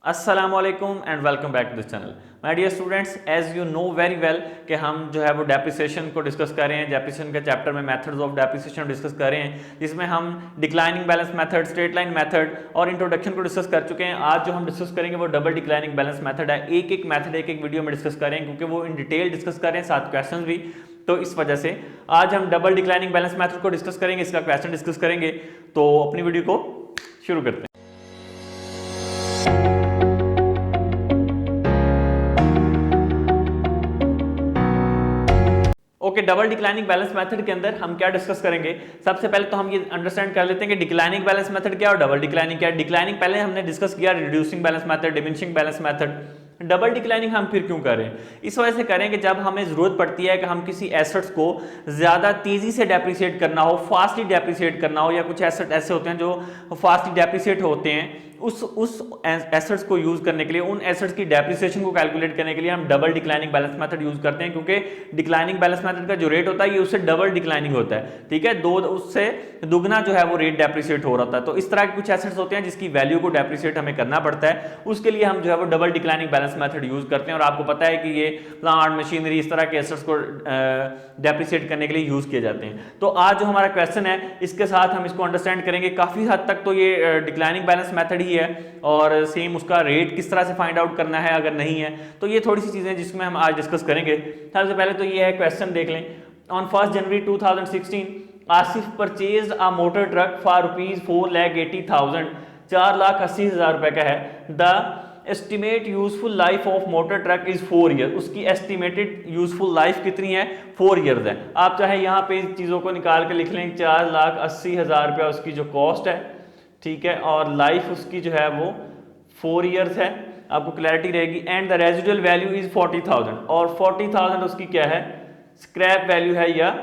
अस्सलामुअलैकुम and welcome back to this channel my dear students. As you know very well कि हम जो है वो डेप्रिसिएशन को डिस्कस कर रहे हैं। डेप्रिसिएशन के चैप्टर में मेथड्स ऑफ डेप्रिसिएशन डिस्कस कर रहे हैं, जिसमें हम declining balance method, straight line method और इंट्रोडक्शन को डिस्कस कर चुके हैं। आज जो हम डिस्कस करेंगे वो डबल डिक्लाइनिंग बैलेंस मेथड है। एक एक मेथड एक एक वीडियो में डिस्कस कर रहे हैं क्योंकि वो इन डिटेल डिस्कस कर रहे हैं, साथ क्वेश्चन भी। तो इस वजह से आज हम डबल डिक्लाइनिंग बैलेंस मेथड को डिस्कस करेंगे, इसका क्वेश्चन डिस्कस करेंगे। तो अपनी वीडियो को शुरू करते हैं। Okay, double declining balance method के अंदर हम क्या डिस्कस करेंगे। सबसे पहले तो हम ये अंडरस्टैंड कर लेते हैं कि डिक्लाइनिंग बैलेंस मेथड क्या और डबल डिक्लाइनिंग क्या है। डिक्लाइनिंग पहले हमने डिस्कस किया, reducing balance method, diminishing balance method. Double declining हम फिर क्यों कर रहे हैं? इस वजह से करें कि जब हमें जरूरत पड़ती है कि हम किसी एसेट्स को ज्यादा तेजी से डेप्रिसिएट करना हो, फास्टली डेप्रिसिएट करना हो, या कुछ एसेट ऐसे होते हैं जो फास्टली डेप्रिसिएट होते हैं, उस एसेट्स को यूज करने के लिए, उन एसेट्स की डेप्रिसिएशन को कैलकुलेट करने के लिए हम double declining balance method use करते हैं। क्योंकि डिक्लाइनिंग बैलेंस मेथड का जो रेट होता है ये उससे डबल डिक्लाइनिंग होता है, ठीक है, उससे दुगना जो है वो रेट डेप्रिसिएट हो रहा था। तो इस तरह के कुछ एसेट्स होते हैं जिसकी वैल्यू को डेप्रिसिएट हमें करना पड़ता है, उसके लिए हम जो है वो double declining balance method use करते हैं। और आपको पता है कि ये प्लांट, मशीनरी, इस तरह के एसेट्स को डेप्रिसिएट करने के लिए यूज किए जाते हैं। तो आज जो हमारा क्वेश्चन है इसके साथ हम इसको अंडरस्टैंड करेंगे। काफी हद तक तो ये डिक्लाइनिंग बैलेंस मेथड ही है और सेम उसका रेट किस तरह से फाइंड आउट करना है अगर नहीं है तो ये थोड़ी सी चीजें जिसमें हम आज डिस्कस करेंगे। सबसे पहले तो ये है, क्वेश्चन देख लें। On 1 January 2016 Asif purchase a motor truck for ₹4,80,000, 4,80,000 रुपए का है। The estimate useful life of motor truck is 4 year. उसकी एस्टिमेटेड यूजफुल लाइफ कितनी है? 4 ईयर्स है। आप चाहे यहाँ पे चीजों को निकाल के लिख लें, 4,80,000 रुपया उसकी जो कॉस्ट है, ठीक है, और लाइफ उसकी जो है वो 4 ईयर्स है, आपको क्लैरिटी रहेगी। And the residual value is 40,000, और 40,000 उसकी क्या है? स्क्रैप वैल्यू है या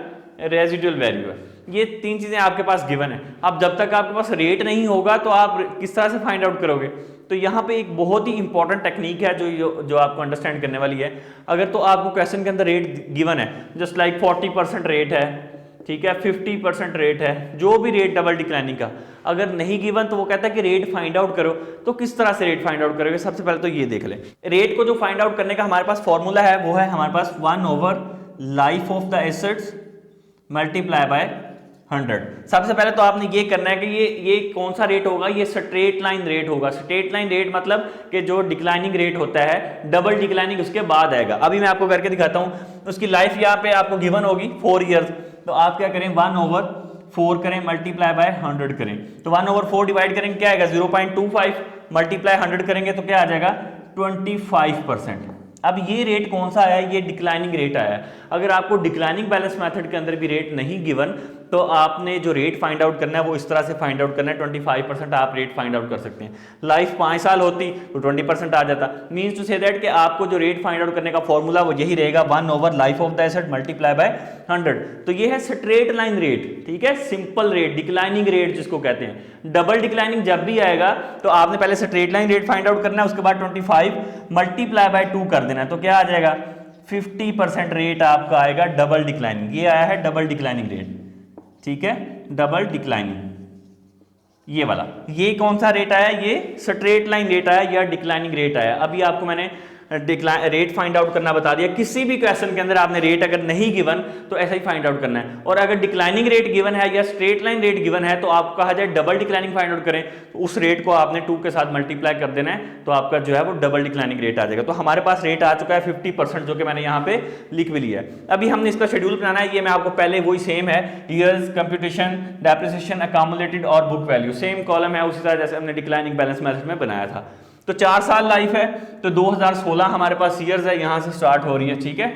रेजिडुअल वैल्यू है। ये तीन चीजें आपके पास गिवन है। अब जब तक आपके पास रेट नहीं होगा तो आप किस तरह से फाइंड आउट करोगे? तो यहाँ पे एक बहुत ही इंपॉर्टेंट टेक्निक है जो आपको अंडरस्टैंड करने वाली है। अगर तो आपको क्वेश्चन के अंदर रेट गिवन है, जस्ट लाइक 40% रेट है, ठीक है, 50% रेट है, जो भी रेट डबल डिक्लाइनिंग का अगर नहीं गिवन तो वो कहता है कि रेट फाइंड आउट करो। तो किस तरह से रेट फाइंड आउट करोगे? सबसे पहले तो ये देख लें। रेट को जो फाइंड आउट करने का हमारे पास फॉर्मूला है वो है हमारे पास 1 life of the assets multiply by 100। सबसे पहले तो आपने ये करना है कि ये कौन सा रेट होगा? ये स्ट्रेट लाइन रेट होगा। स्ट्रेट लाइन रेट मतलब कि जो डिक्लाइनिंग रेट होता है, डबल डिक्लाइनिंग उसके बाद आएगा। अभी मैं आपको करके दिखाता हूं। उसकी लाइफ यहाँ पे आपको गिवन होगी 4 ईयर्स। तो आप क्या करें, 1/4 करें, मल्टीप्लाई बाय 100 करें। तो 1/4 डिवाइड करेंगे, क्या आएगा? 0.25, मल्टीप्लाई 100 करेंगे तो क्या आ जाएगा? 25%। अब ये रेट कौन सा आया? ये डिक्लाइनिंग रेट आया। अगर आपको डिक्लाइनिंग बैलेंस मेथड के अंदर भी रेट नहीं गिवन तो आपने जो रेट फाइंड आउट करना है वो इस तरह से फाइंड आउट करना है। 25% आप रेट फाइंड आउट कर सकते हैं। लाइफ 5 साल होती तो 20% आ जाता। मीन्स टू से दैट कि आपको जो रेट फाइंड आउट करने का फॉर्मूला वो यही रहेगा, 1 life of the asset multiply by 100। तो ये है स्ट्रेट लाइन रेट, ठीक है, सिंपल रेट, डिक्लाइनिंग रेट जिसको कहते हैं। डबल डिक्लाइनिंग जब भी आएगा तो आपने पहले straight line rate find out करना है, उसके बाद 25 मल्टीप्लाई बाय 2 कर देना है। तो क्या आ जाएगा? 50% रेट आपका आएगा डबल डिक्लाइनिंग। ये आया है डबल डिक्लाइनिंग रेट, ठीक है, डबल डिक्लाइनिंग ये वाला। ये कौन सा रेट आया? ये स्ट्रेट लाइन रेट आया या डिक्लाइनिंग रेट आया। अभी आपको मैंने रेट फाइंड आउट करना बता दिया। किसी भी क्वेश्चन के अंदर आपने रेट अगर नहीं गिवन तो ऐसा ही फाइंड आउट करना है। और अगर डिक्लाइनिंग रेट गिवन है या स्ट्रेट लाइन रेट गिवन है तो आपको कहा जाए डबल डिक्लाइनिंग फाइंड आउट करें, तो उस रेट को आपने 2 के साथ मल्टीप्लाई कर देना है, तो आपका जो है वो डबल डिक्लाइनिंग रेट आ जाएगा। तो हमारे पास रेट आ चुका है 50%, जो कि मैंने यहाँ पे लिख भी लिया है। अभी हमने इसका शेड्यूल बनाना है। ये मैं आपको पहले वही सेम है, ईयर्स, कंप्यूटेशन, डेप्रिसिएशन, अकामुलेटेड और बुक वैल्यू, सेम कॉलम है उसी तरह जैसे हमने डिक्लाइनिंग बैलेंस मेथड में बनाया था। तो 4 साल लाइफ है, तो 2016 हमारे पास ईयर्स है, यहां से स्टार्ट हो रही है, ठीक है,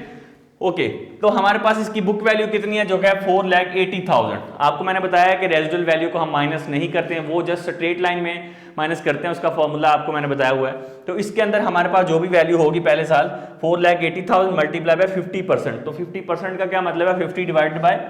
ओके। तो हमारे पास इसकी बुक वैल्यू कितनी है? जो कि 4,80,000। आपको मैंने बताया कि रेजिडुअल वैल्यू को हम माइनस नहीं करते हैं, वो जस्ट स्ट्रेट लाइन में माइनस करते हैं। उसका फॉर्मूला आपको मैंने बताया हुआ है। तो इसके अंदर हमारे पास जो भी वैल्यू होगी पहले साल, 4,80,000 मल्टीप्लाई बाय 50%। तो 50% का क्या मतलब है? 50 डिवाइडेड बाय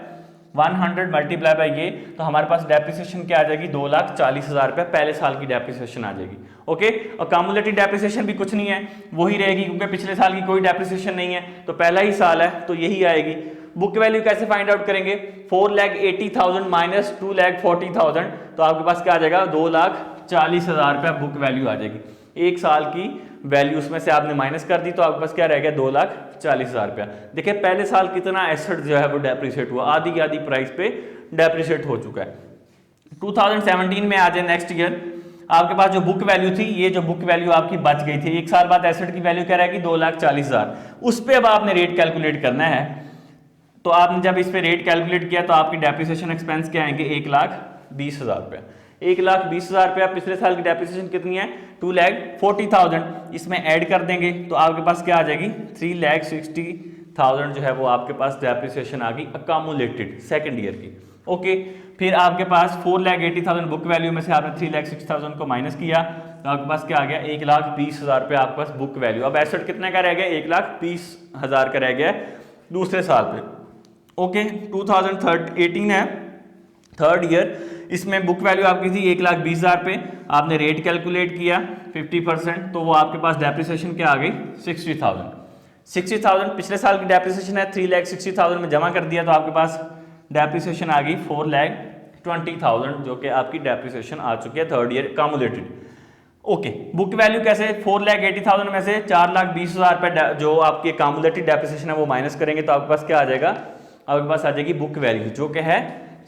100 मल्टीप्लाई बाय ये, तो हमारे पास डेप्रिसिएशन क्या आ जाएगी? 2,40,000 रुपया पहले साल की डेप्रिसिएशन आ जाएगी, ओके। और कम्युलेटिव डेप्रिसिएशन भी कुछ नहीं है, वही रहेगी क्योंकि पिछले साल की कोई डेप्रिसिएशन नहीं है, तो पहला ही साल है तो यही आएगी। बुक वैल्यू कैसे फाइंड आउट करेंगे? 4,80,000 माइनस 2,40,000, तो आपके पास क्या आ जाएगा? 2,40,000 रुपया बुक वैल्यू आ जाएगी। 1 साल की वैल्यू उसमें से आपने माइनस कर दी तो आपके पास क्या रह गया 2,40,000 रुपया। देखिए पहले साल कितना एसेट जो है वो डेप्रिसिएट हुआ, आधी की आधी प्राइस पे डेप्रिसिएट हो चुका है। 2017 में आ जाए नेक्स्ट ईयर, आपके पास जो बुक वैल्यू थी, ये जो बुक वैल्यू आपकी बच गई थी, 1 साल बाद एसेट की वैल्यू क्या रहेगी 2,40,000, उस पर अब आपने रेट कैलकुलेट करना है। तो आपने जब इस पे रेट कैलकुलेट किया तो आपकी डेप्रिसिएशन एक्सपेंस क्या आएंगे 1,20,000 रुपया। 1,20,000 रुपया पिछले साल की डेप्रिसिएशन कितनी है 2,40,000, इसमें ऐड कर देंगे तो आपके पास क्या आ जाएगी 3,60,000 जो है वो आपके पास डेप्रिसिएशन आ गई अकामुलेटेड सेकेंड ईयर की। ओके, फिर आपके पास 4,80,000 बुक वैल्यू में से आपने 3,60,000 को माइनस किया तो आपके पास क्या आ गया 1,20,000 रुपया आपके पास बुक वैल्यू। अब एसेट कितने का रह गया 1,20,000 का रह गया दूसरे साल पे। ओके, 2018 है थर्ड ईयर, इसमें बुक वैल्यू आपकी थी 1,20,000 पे, आपने रेट कैलकुलेट किया 50% तो वो आपके पास डेप्रिसिएशन क्या आ गई 60,000 पिछले साल की डेप्रिसिएशन है 3,60,000 में जमा कर दिया तो आपके पास डेप्रिसिएशन आ गई 4,20,000 जो कि आपकी डेप्रिसिएशन आ चुकी है third year cumulated. Okay, book value कैसे 4,80,000 में से 4,20,000 पे जो आपकी कम्युलेटेड डेप्रिसिएशन है वो माइनस करेंगे तो आपके पास क्या आ जाएगा, आपके पास आ जाएगी बुक वैल्यू जो कि है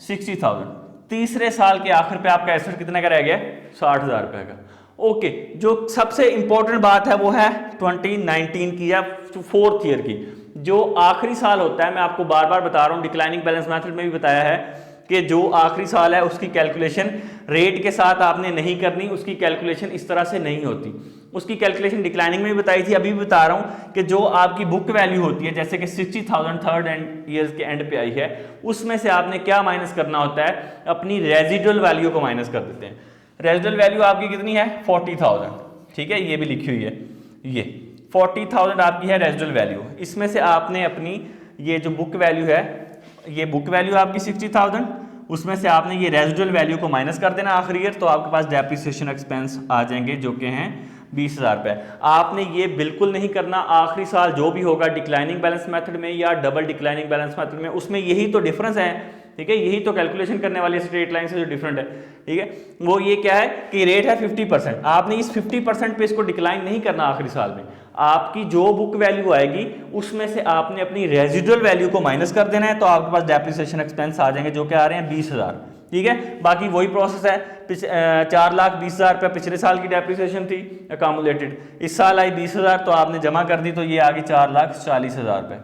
60,000। तीसरे साल के आखिर पे आपका एसेट कितने का रह गया 60,000 रुपए का। ओके, जो सबसे इंपॉर्टेंट बात है वो है 2019 की या फोर्थ ईयर की, जो आखिरी साल होता है। मैं आपको बार बार बता रहा हूँ, डिक्लाइनिंग बैलेंस मेथड में भी बताया है कि जो आखिरी साल है उसकी कैलकुलेशन रेट के साथ आपने नहीं करनी, उसकी कैलकुलेशन इस तरह से नहीं होती। उसकी कैलकुलेशन डिक्लाइनिंग में भी बताई थी, अभी भी बता रहा हूं कि जो आपकी बुक वैल्यू होती है जैसे कि 60,000 थर्ड एंड ईयर्स के एंड पे आई है, उसमें से आपने क्या माइनस करना होता है अपनी रेजिडुअल वैल्यू को माइनस कर देते हैं। रेजिडुअल वैल्यू आपकी कितनी है 40,000, ठीक है, ये भी लिखी हुई है, ये 40,000 आपकी है रेजिडुअल वैल्यू। इसमें से आपने अपनी ये जो बुक वैल्यु है, ये बुक वैल्यू आपकी 60,000, उसमें से आपने ये रेजिडुअल वैल्यू को माइनस कर देना आखिरी ईयर तो आपके पास डेप्रिसिएशन एक्सपेंस आ जाएंगे जो कि हैं 20,000 रुपए। आपने ये बिल्कुल नहीं करना, आखिरी साल जो भी होगा डिक्लाइनिंग बैलेंस मेथड में या डबल डिक्लाइनिंग बैलेंस मेथड में, उसमें यही तो डिफरेंस है, ठीक है, यही तो कैलकुलेशन करने वाली स्ट्रेट लाइन से जो डिफरेंट है, ठीक है, वो ये क्या है कि रेट है 50%, आपने इस 50% पे इसको डिक्लाइन नहीं करना आखिरी साल में। आपकी जो बुक वैल्यू आएगी उसमें से आपने अपनी रेजिडुअल वैल्यू को माइनस कर देना है तो आपके पास डेप्रिसिएशन एक्सपेंस आ जाएंगे जो कि आ रहे हैं 20,000, ठीक है। बाकी वही प्रोसेस है, 4,20,000 रुपये पिछले साल की डेप्रिसिएशन थी अकामुलेटेड, इस साल आई 20,000 तो आपने जमा कर दी तो ये आ गई 4,40,000 रुपये।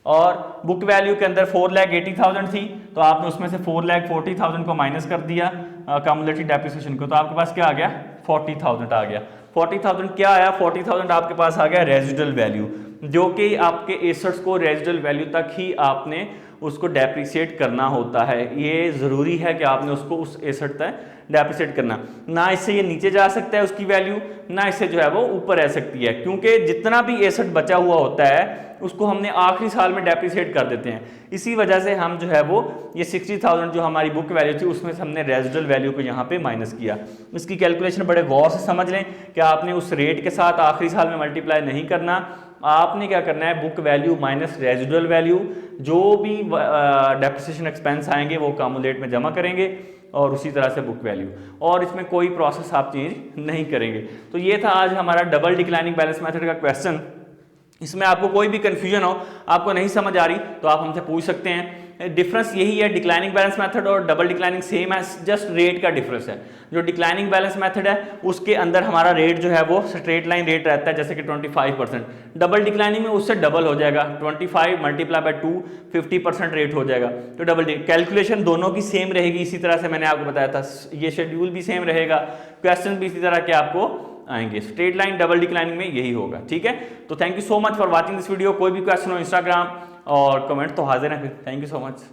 और बुक वैल्यू के अंदर 4,80,000 थी तो आपने उसमें से 4,40,000 को माइनस कर दिया अकामुलेटेड डेप्रिसिएशन को तो आपके पास क्या आ गया 40,000 आ गया। 40,000 क्या आया 40,000 आपके पास आ गया रेजिडुअल वैल्यू, जो कि आपके एसेट्स को रेजिडुअल वैल्यू तक ही आपने उसको डेप्रिसिएट करना होता है। ये ज़रूरी है कि आपने उसको उस एसेट तक डेप्रिसिएट करना, ना इससे ये नीचे जा सकता है उसकी वैल्यू, ना इससे जो है वो ऊपर रह सकती है, क्योंकि जितना भी एसेट बचा हुआ होता है उसको हमने आखिरी साल में डेप्रिसिएट कर देते हैं। इसी वजह से हम जो है वो ये 60,000 जो हमारी बुक वैल्यू थी उसमें से हमने रेजिडुअल वैल्यू को यहाँ पे माइनस किया। इसकी कैलकुलेशन बड़े गौर से समझ लें कि आपने उस रेट के साथ आखिरी साल में मल्टीप्लाई नहीं करना, आपने क्या करना है book value minus residual value, जो भी डेप्रिसिएशन एक्सपेंस आएंगे वो अकामुलेट में जमा करेंगे और उसी तरह से बुक वैल्यू, और इसमें कोई प्रोसेस आप चेंज नहीं करेंगे। तो ये था आज हमारा डबल डिक्लाइनिंग बैलेंस मेथड का क्वेश्चन। इसमें आपको कोई भी कंफ्यूजन हो, आपको नहीं समझ आ रही तो आप हमसे पूछ सकते हैं। डिफरेंस यही है, डिक्लाइनिंग बैलेंस मेथड और डबल डिक्लाइनिंग सेम है, जस्ट रेट का डिफरेंस है। जो डिक्लाइनिंग बैलेंस मेथड है उसके अंदर हमारा रेट जो है वो स्ट्रेट लाइन रेट रहता है जैसे कि 25%, डबल डिक्लाइनिंग में उससे डबल हो जाएगा 25 मल्टीप्लाई बाय 2 50% रेट हो जाएगा। तो डबल कैलकुलेशन दोनों की सेम रहेगी, इसी तरह से मैंने आपको बताया था, ये शेड्यूल भी सेम रहेगा, क्वेश्चन भी इसी तरह के आपको आएंगे। स्ट्रेट लाइन डबल डिक्लाइनिंग में यही होगा, ठीक है। तो thank you so much for watching this video. कोई भी क्वेश्चन हो इंस्टाग्राम और कमेंट तो हाजिर है फिर। Thank you so much.